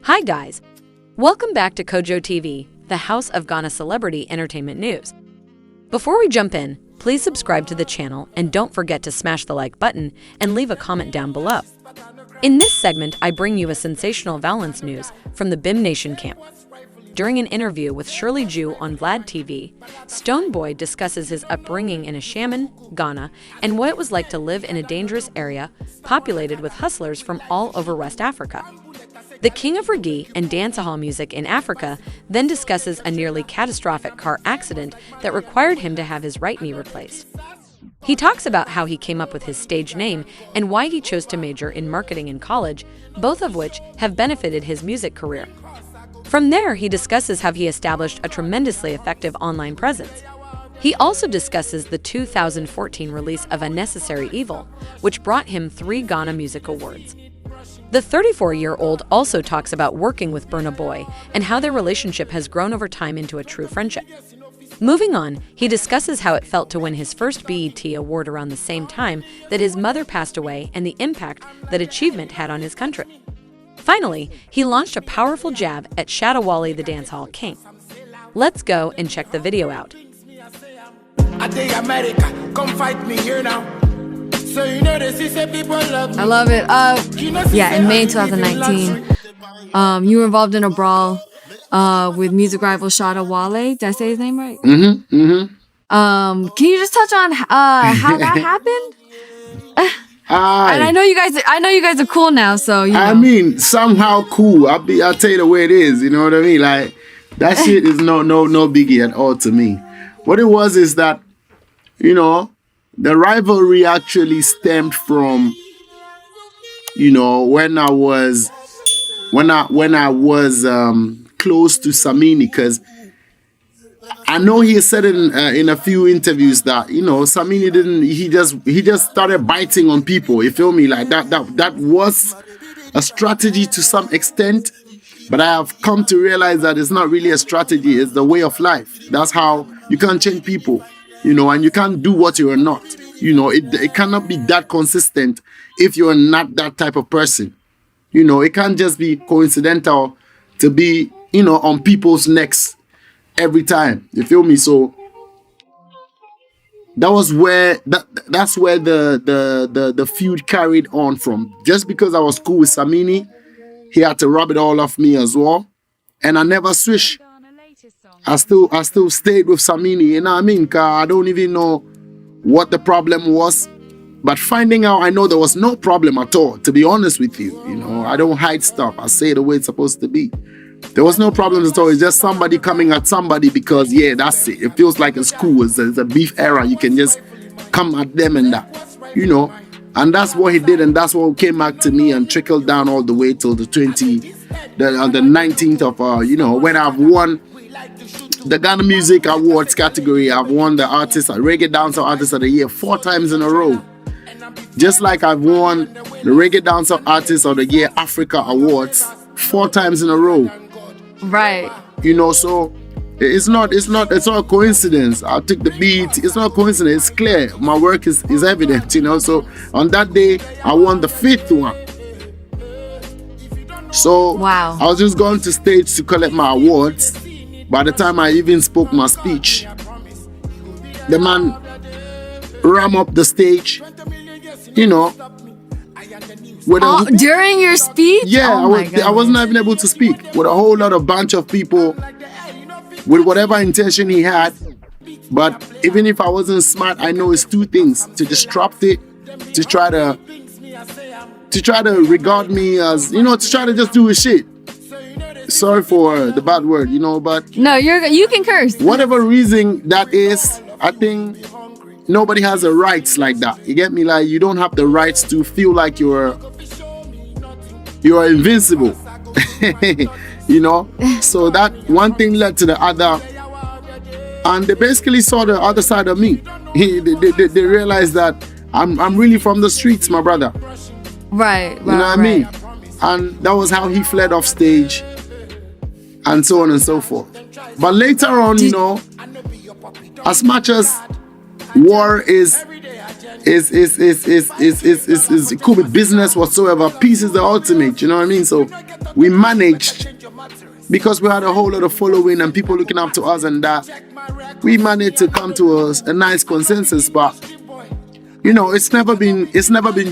Hi guys, welcome back to Kojo TV, the house of Ghana celebrity entertainment news. Before we jump in, please subscribe to the channel and don't forget to smash the like button and leave a comment down below. In this segment, I bring you a sensational violence news from the BIM Nation camp. During an interview with Shirley Ju on Vlad Tv, Stonebwoy discusses his upbringing in Ashaiman, Ghana, and what it was like to live in a dangerous area populated with hustlers from all over West Africa. The King of Reggae and Dancehall music in Africa then discusses a nearly catastrophic car accident that required him to have his right knee replaced. He talks about how he came up with his stage name and why he chose to major in marketing in college, both of which have benefited his music career. From there, he discusses how he established a tremendously effective online presence. He also discusses the 2014 release of Unnecessary Evil, which brought him 3 Ghana Music Awards. The 34-year-old also talks about working with Burna Boy and how their relationship has grown over time into a true friendship. Moving on, he discusses how it felt to win his first BET award around the same time that his mother passed away and the impact that achievement had on his country. Finally, he launched a powerful jab at Wale the Dancehall King. Let's go and check the video out. I love it. Yeah, in May 2019, you were involved in a brawl with music rival Wale. Did I say his name right? Can you just touch on how that happened? And I know you guys are cool now, so you know. I mean, somehow cool. I'll tell you the way it is. You know what I mean? Like that shit is no biggie at all to me. What it was is that, you know, the rivalry actually stemmed from, you know, when I was close to Samini, because I know he said in a few interviews that, you know, Samini he just started biting on people. You feel me? Like that was a strategy to some extent, but I have come to realize that it's not really a strategy. It's the way of life. That's how you can't change people, you know, and you can't do what you are not. You know, it cannot be that consistent if you're not that type of person. You know, it can't just be coincidental to be, you know, on people's necks every time. You feel me? So that's where the feud carried on from. Just because I was cool with Samini, he had to rub it all off me as well. And I never switched. I still stayed with Samini, you know what I mean? Cause I don't even know what the problem was. But finding out, I know there was no problem at all, to be honest with you. You know, I don't hide stuff. I say it the way it's supposed to be. There was no problem at all. It's just somebody coming at somebody because, yeah, that's it. It feels like it's cool. It's a beef era. You can just come at them and that, you know. And that's what he did, and that's what came back to me and trickled down all the way till the 19th of, you know, when I've won the Ghana Music Awards category. I've won the Reggae Dancehall Artist of the Year 4 times in a row. Just like I've won the Reggae Dancehall Artist of the Year Africa Awards 4 times in a row. Right. You know, so it's not a coincidence. I took the beat. It's not a coincidence. It's clear. My work is evident, you know. So on that day, I won the 5th one. So wow. I was just going to stage to collect my awards. By the time I even spoke my speech, the man ran up the stage, you know. During your speech? Yeah, I wasn't even able to speak. With a whole lot of bunch of people, with whatever intention he had. But even if I wasn't smart, I know it's 2 things: to disrupt it, to try to regard me as, you know, to try to just do his shit. Sorry for the bad word, you know, but no, you can curse. Whatever reason that is, I think nobody has the rights like that. You get me? Like, you don't have the rights to feel like you're invincible. You know? So that one thing led to the other, and they basically saw the other side of me. They realized that I'm really from the streets, my brother. Right. You know what I mean? And that was how he fled off stage, and so on and so forth. But later on, you know, as much as war is it could be business whatsoever, peace is the ultimate, you know what I mean? So we managed because we had a whole lot of following and people looking up to us, and that we managed to come to a nice consensus. But you know, it's never been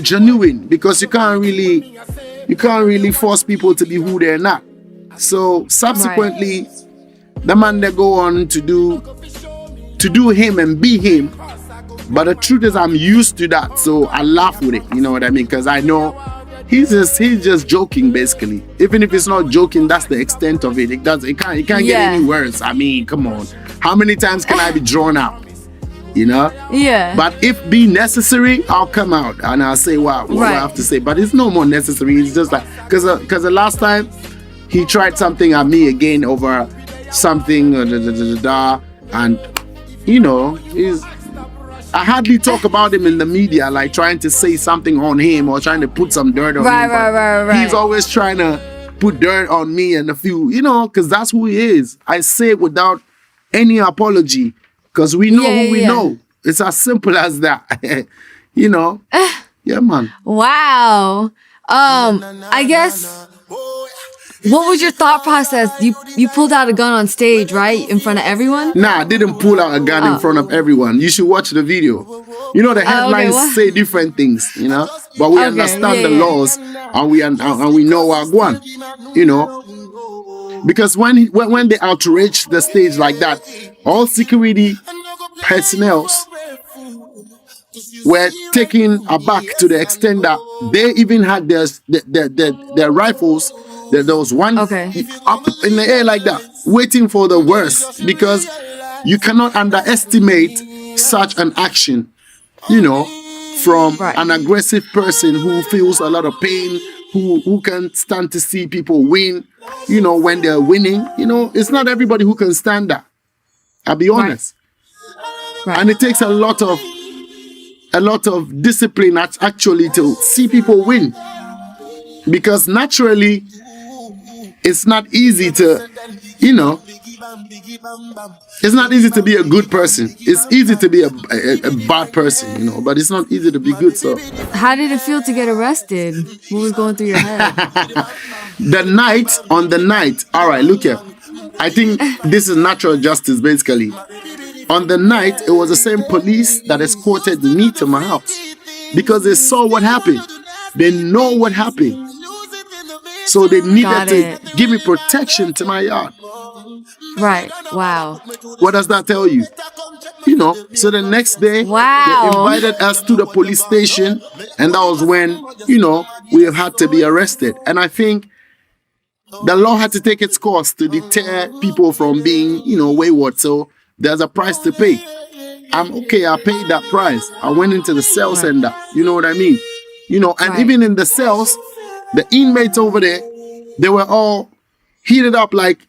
genuine, because you can't really force people to be who they're not. So subsequently, the man they go on to do him and be him. But the truth is, I'm used to that, so I laugh with it. You know what I mean? Because I know he's just joking, basically. Even if it's not joking, that's the extent of it. It can't get any worse. I mean, come on. How many times can I be drawn out? You know? Yeah. But if be necessary, I'll come out and I'll say what I have to say. But it's no more necessary. It's just like, because the last time he tried something at me again over something, and you know, I hardly talk about him in the media, like trying to say something on him or trying to put some dirt on him. Right. He's always trying to put dirt on me and a few, you know, because that's who he is. I say it without any apology, because we know who we know. It's as simple as that. You know? Yeah, man. Wow. I guess, what was your thought process? You pulled out a gun on stage, right? In front of everyone? Nah, I didn't pull out a gun in front of everyone. You should watch the video. You know, the headlines say different things, you know? But we understand the laws, and we know our one, you know? Because when they outrage the stage like that, all security personnel were taken aback to the extent that they even had their rifles. There was one up in the air like that, waiting for the worst, because you cannot underestimate such an action, you know, from an aggressive person who feels a lot of pain, who can stand to see people win, you know, when they're winning. You know, it's not everybody who can stand that. I'll be honest. Right. And it takes a lot of discipline actually to see people win, because naturally it's not easy to, you know, it's not easy to be a good person. It's easy to be a bad person, you know, but it's not easy to be good. So how did it feel to get arrested? What was going through your head? On the night, all right, look here. I think this is natural justice, basically. On the night, it was the same police that escorted me to my house, because they saw what happened. They know what happened. So they needed to give me protection to my yard. Right. Wow. What does that tell you? You know, so the next day, they invited us to the police station, and that was when, you know, we have had to be arrested. And I think the law had to take its course to deter people from being, you know, wayward. So there's a price to pay. I paid that price. I went into the cells and that, you know what I mean? You know, and even in the cells, the inmates over there, they were all heated up like,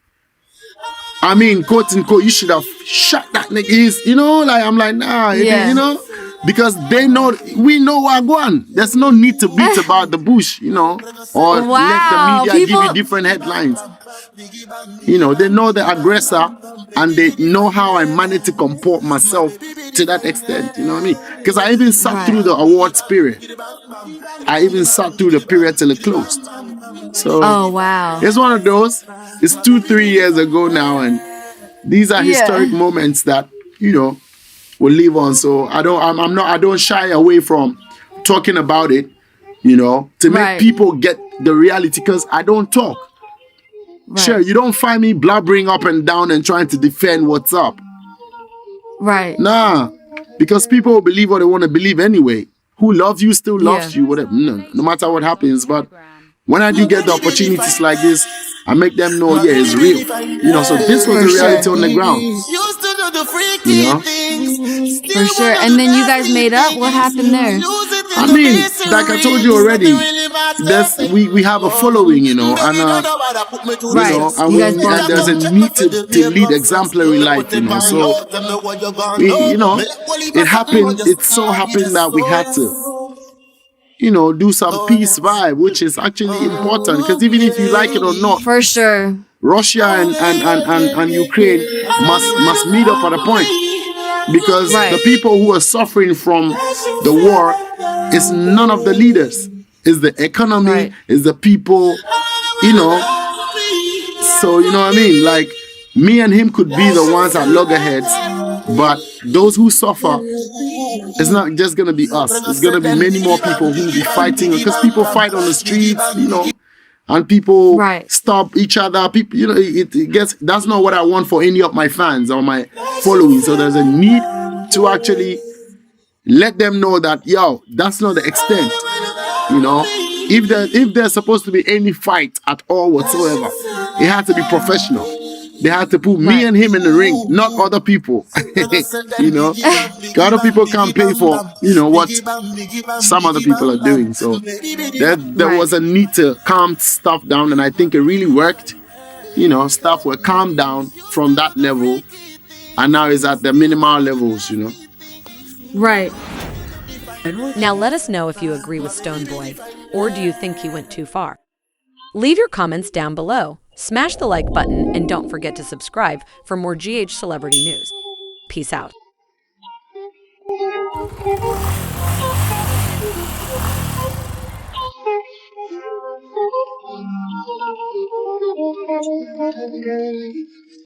I mean, quote unquote, you should have shot that nigga. You know, like, I'm like, nah, you know, because we know Wagwan. There's no need to beat about the bush, you know, or let the media give you different headlines. You know, they know the aggressor, and they know how I managed to comport myself to that extent, you know what I mean? Because I even sat through the awards period. I even sat through the period till it closed. So it's one of those. It's 2-3 years ago now, and these are historic moments that, you know, will live on. So I don't shy away from talking about it, you know, to make people get the reality, because I don't talk. Sure, you don't find me blabbering up and down and trying to defend what's up. Right. Nah, because people will believe what they want to believe anyway. Who loves you still loves you, whatever. No matter what happens. But when I do get the opportunities like this, I make them know, it's real. You know, so this was the reality on the ground. You know? For sure. And then you guys made up. What happened there? I mean, like I told you already, we have a following, you know, and you know, and there's a need to lead exemplary life, you know. So you know, it happened. It so happened that we had to, you know, do some peace vibe, which is actually important, because even if you like it or not, for sure, Russia and Ukraine must meet up at a point, because the people who are suffering from the war is none of the leaders. It's the economy, it's the people, you know, So you know what I mean? Like me and him could be the ones at loggerheads, but those who suffer, it's not just gonna be us. It's gonna be many more people who will be fighting because people fight on the streets, you know, and people Right. stop each other. People, you know, it gets. That's not what I want for any of my fans or my following. So there's a need to actually let them know that, yo, that's not the extent. You know, if there's supposed to be any fight at all whatsoever, it has to be professional. They had to put me and him in the ring, not other people. You know, other people can't pay for, you know, what some other people are doing. So there was a need to calm stuff down, and I think it really worked. You know, stuff were calmed down from that level, and now it's at the minimal levels, you know. Right. Now let us know if you agree with Stonebwoy, or do you think he went too far? Leave your comments down below. Smash the like button and don't forget to subscribe for more GH celebrity news. Peace out.